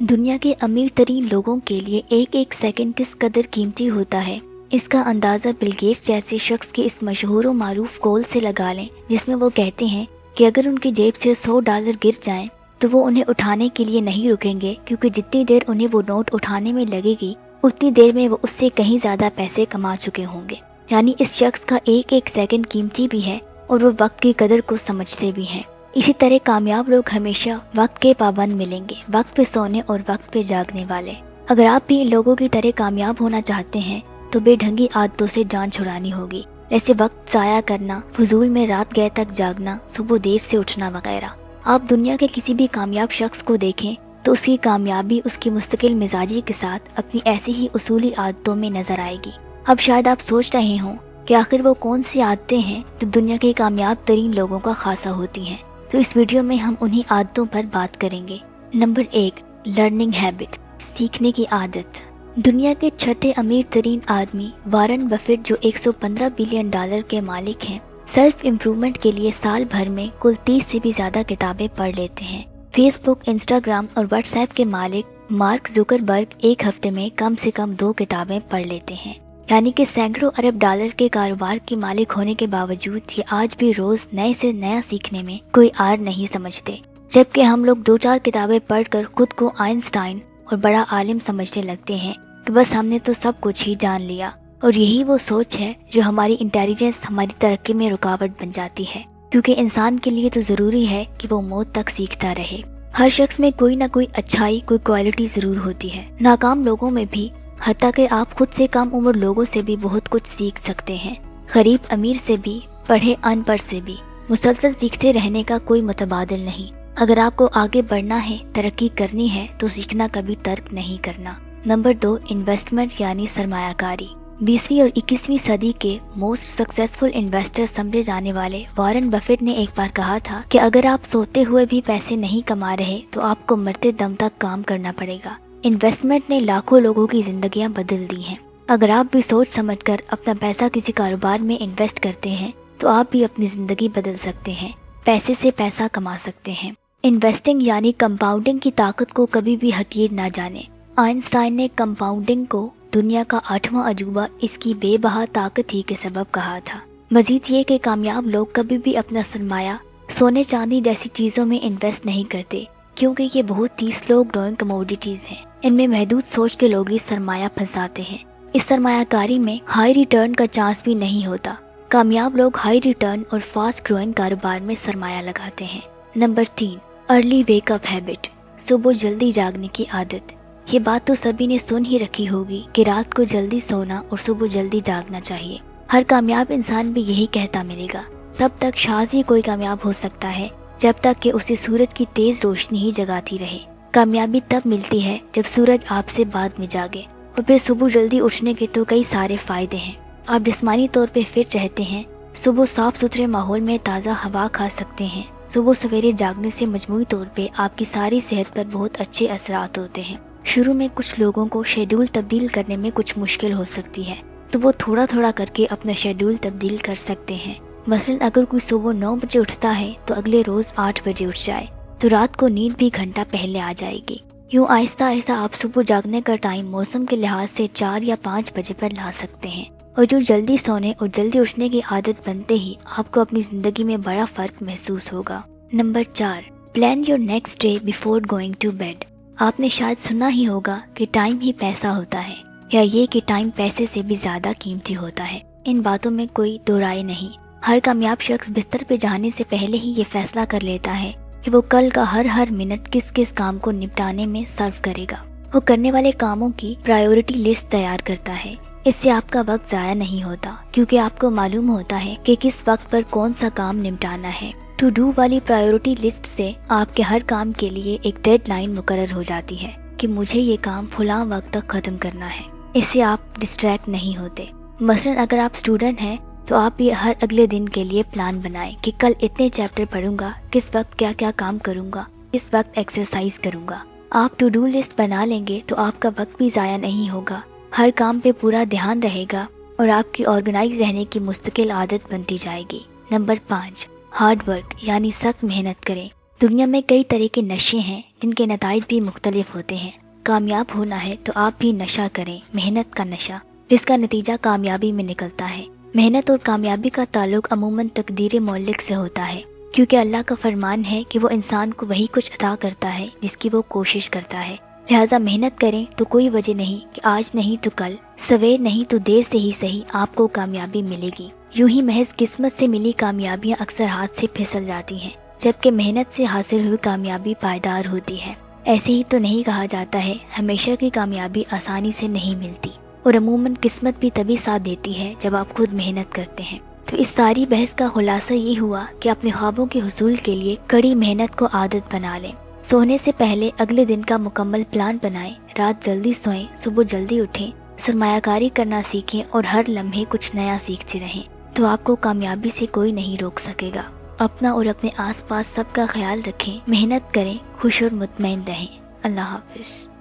دنیا کے امیر ترین لوگوں کے لیے ایک ایک سیکنڈ کس قدر قیمتی ہوتا ہے، اس کا اندازہ بل گیٹس جیسے شخص کے اس مشہور و معروف قول سے لگا لیں، جس میں وہ کہتے ہیں کہ اگر ان کی جیب سے $100 گر جائیں تو وہ انہیں اٹھانے کے لیے نہیں رکیں گے، کیونکہ جتنی دیر انہیں وہ نوٹ اٹھانے میں لگے گی اتنی دیر میں وہ اس سے کہیں زیادہ پیسے کما چکے ہوں گے۔ یعنی اس شخص کا ایک ایک سیکنڈ قیمتی بھی ہے اور وہ وقت کی قدر کو سمجھتے بھی ہیں۔ اسی طرح کامیاب لوگ ہمیشہ وقت کے پابند ملیں گے، وقت پہ سونے اور وقت پہ جاگنے والے۔ اگر آپ بھی ان لوگوں کی طرح کامیاب ہونا چاہتے ہیں تو بے ڈھنگی عادتوں سے جان چھڑانی ہوگی، جیسے وقت ضائع کرنا، فضول میں رات گئے تک جاگنا، صبح دیر سے اٹھنا وغیرہ۔ آپ دنیا کے کسی بھی کامیاب شخص کو دیکھیں تو اس کی کامیابی اس کی مستقل مزاجی کے ساتھ اپنی ایسی ہی اصولی عادتوں میں نظر آئے گی۔ اب شاید آپ سوچ رہے ہوں کہ آخر وہ کون سی عادتیں ہیں جو دنیا کے کامیاب ترین لوگوں کا خاصہ ہوتی ہیں، تو اس ویڈیو میں ہم انہی عادتوں پر بات کریں گے۔ نمبر 1، لرننگ ہیبٹ، سیکھنے کی عادت۔ دنیا کے چھٹے امیر ترین آدمی وارن بفیٹ، جو $115 بلین کے مالک ہیں، سیلف امپرومنٹ کے لیے سال بھر میں کل 30 سے بھی زیادہ کتابیں پڑھ لیتے ہیں۔ فیس بک، انسٹاگرام اور واٹس ایپ کے مالک مارک زکربرگ ایک ہفتے میں کم سے کم 2 کتابیں پڑھ لیتے ہیں۔ یعنی کہ سینکڑوں ارب ڈالر کے کاروبار کے مالک ہونے کے باوجود یہ آج بھی روز نئے سے نیا سیکھنے میں کوئی آر نہیں سمجھتے، جبکہ ہم لوگ 2-4 کتابیں پڑھ کر خود کو آئنسٹائن اور بڑا عالم سمجھنے لگتے ہیں کہ بس ہم نے تو سب کچھ ہی جان لیا۔ اور یہی وہ سوچ ہے جو ہماری انٹیلیجنس، ہماری ترقی میں رکاوٹ بن جاتی ہے، کیونکہ انسان کے لیے تو ضروری ہے کہ وہ موت تک سیکھتا رہے۔ ہر شخص میں کوئی نہ کوئی اچھائی، کوئی کوالٹی ضرور ہوتی ہے۔ ناکام لوگوں میں بھی، حتیٰ کہ آپ خود سے کم عمر لوگوں سے بھی بہت کچھ سیکھ سکتے ہیں، غریب امیر سے بھی، پڑھے ان پڑھ سے بھی۔ مسلسل سیکھتے رہنے کا کوئی متبادل نہیں۔ اگر آپ کو آگے بڑھنا ہے، ترقی کرنی ہے تو سیکھنا کبھی ترک نہیں کرنا۔ نمبر 2، انویسٹمنٹ یعنی سرمایہ کاری۔ 20ویں اور 21ویں صدی کے موسٹ سکسیسفل انویسٹر سمجھے جانے والے وارن بفیٹ نے ایک بار کہا تھا کہ اگر آپ سوتے ہوئے بھی پیسے نہیں کما رہے تو آپ کو مرتے دم تک کام کرنا پڑے گا۔ انویسٹمنٹ نے لاکھوں لوگوں کی زندگیاں بدل دی ہیں۔ اگر آپ بھی سوچ سمجھ کر اپنا پیسہ کسی کاروبار میں انویسٹ کرتے ہیں تو آپ بھی اپنی زندگی بدل سکتے ہیں، پیسے سے پیسہ کما سکتے ہیں۔ انویسٹنگ یعنی کمپاؤنڈنگ کی طاقت کو کبھی بھی حقیر نہ جانیں۔ آئنسٹائن نے کمپاؤنڈنگ کو دنیا کا 8واں عجوبہ اس کی بے بہا طاقت ہی کے سبب کہا تھا۔ مزید یہ کہ کامیاب لوگ کبھی بھی اپنا سرمایہ سونے چاندی جیسی چیزوں میں انویسٹ نہیں کرتے، کیونکہ یہ بہت ہی سلو گروئنگ کموڈیٹیز ہیں۔ ان میں محدود سوچ کے لوگ ہی سرمایہ پھنساتے ہیں۔ اس سرمایہ کاری میں ہائی ریٹرن کا چانس بھی نہیں ہوتا۔ کامیاب لوگ ہائی ریٹرن اور فاسٹ گروئنگ کاروبار میں سرمایہ لگاتے ہیں۔ Number 3، early wake up habit, صبح جلدی جاگنے کی عادت۔ یہ بات تو سبھی نے سن ہی رکھی ہوگی کہ رات کو جلدی سونا اور صبح جلدی جاگنا چاہیے۔ ہر کامیاب انسان بھی یہی کہتا ملے گا۔ تب تک شاذ ہی کوئی کامیاب ہو سکتا ہے جب تک کہ اسے سورج کی تیز روشنی ہی جگاتی رہے۔ کامیابی تب ملتی ہے جب سورج آپ سے بعد میں جاگے۔ اور پھر صبح جلدی اٹھنے کے تو کئی سارے فائدے ہیں۔ آپ جسمانی طور پہ فٹ رہتے ہیں، صبح صاف ستھرے ماحول میں تازہ ہوا کھا سکتے ہیں۔ صبح سویرے جاگنے سے مجموعی طور پہ آپ کی ساری صحت پر بہت اچھے اثرات ہوتے ہیں۔ شروع میں کچھ لوگوں کو شیڈول تبدیل کرنے میں کچھ مشکل ہو سکتی ہے، تو وہ تھوڑا تھوڑا کر کے اپنا شیڈول تبدیل کر سکتے ہیں۔ مثلاً اگر کوئی صبح 9 بجے اٹھتا ہے تو اگلے روز 8 بجے اٹھ جائے، تو رات کو نیند بھی گھنٹہ پہلے آ جائے گی۔ یوں آہستہ آہستہ آپ صبح جاگنے کا ٹائم موسم کے لحاظ سے 4 یا 5 بجے پر لا سکتے ہیں، اور جو جلدی سونے اور جلدی اٹھنے کی عادت بنتے ہی آپ کو اپنی زندگی میں بڑا فرق محسوس ہوگا۔ Number 4، plan your next day before going to bed. آپ نے شاید سنا ہی ہوگا کہ ٹائم ہی پیسہ ہوتا ہے، یا یہ کہ ٹائم پیسے سے بھی زیادہ قیمتی ہوتا ہے۔ ان باتوں میں کوئی دو رائے نہیں۔ ہر کامیاب شخص بستر پہ جانے سے پہلے ہی یہ فیصلہ کر لیتا ہے کہ وہ کل کا ہر منٹ کس کس کام کو نپٹانے میں صرف کرے گا۔ وہ کرنے والے کاموں کی پرائیورٹی لسٹ تیار کرتا ہے۔ اس سے آپ کا وقت ضائع نہیں ہوتا، کیونکہ آپ کو معلوم ہوتا ہے کہ کس وقت پر کون سا کام نپٹانا ہے۔ ٹو ڈو والی پرائیورٹی لسٹ سے آپ کے ہر کام کے لیے ایک ڈیڈ لائن مقرر ہو جاتی ہے کہ مجھے یہ کام فلاں وقت تک ختم کرنا ہے۔ اس سے آپ ڈسٹریکٹ نہیں ہوتے۔ مثلاً اگر آپ اسٹوڈنٹ ہیں تو آپ یہ ہر اگلے دن کے لیے پلان بنائیں کہ کل اتنے چیپٹر پڑھوں گا، کس وقت کیا کیا کام کروں گا، کس وقت ایکسرسائز کروں گا۔ آپ ٹو ڈو لسٹ بنا لیں گے تو آپ کا وقت بھی ضائع نہیں ہوگا، ہر کام پہ پورا دھیان رہے گا اور آپ کی آرگنائز رہنے کی مستقل عادت بنتی جائے گی۔ نمبر 5، ہارڈ ورک یعنی سخت محنت کریں۔ دنیا میں کئی طرح کے نشے ہیں جن کے نتائج بھی مختلف ہوتے ہیں۔ کامیاب ہونا ہے تو آپ بھی نشہ کریں، محنت کا نشہ، جس کا نتیجہ کامیابی میں نکلتا ہے۔ محنت اور کامیابی کا تعلق عموماً تقدیر مولک سے ہوتا ہے، کیونکہ اللہ کا فرمان ہے کہ وہ انسان کو وہی کچھ عطا کرتا ہے جس کی وہ کوشش کرتا ہے۔ لہٰذا محنت کریں تو کوئی وجہ نہیں کہ آج نہیں تو کل، سویر نہیں تو دیر سے ہی صحیح آپ کو کامیابی ملے گی۔ یوں ہی محض قسمت سے ملی کامیابیاں اکثر ہاتھ سے پھسل جاتی ہیں، جبکہ محنت سے حاصل ہوئی کامیابی پائیدار ہوتی ہے۔ ایسے ہی تو نہیں کہا جاتا ہے ہمیشہ کی کامیابی آسانی سے نہیں ملتی، اور عموماً قسمت بھی تبھی ساتھ دیتی ہے جب آپ خود محنت کرتے ہیں۔ تو اس ساری بحث کا خلاصہ یہ ہوا کہ اپنے خوابوں کے حصول کے لیے کڑی محنت کو عادت بنا لیں۔ سونے سے پہلے اگلے دن کا مکمل پلان بنائیں، رات جلدی سوئیں، صبح جلدی اٹھیں، سرمایہ کاری کرنا سیکھیں اور ہر لمحے کچھ نیا سیکھتے رہیں، تو آپ کو کامیابی سے کوئی نہیں روک سکے گا۔ اپنا اور اپنے آس پاس سب کا خیال رکھیں، محنت کریں، خوش اور مطمئن رہیں۔ اللہ حافظ۔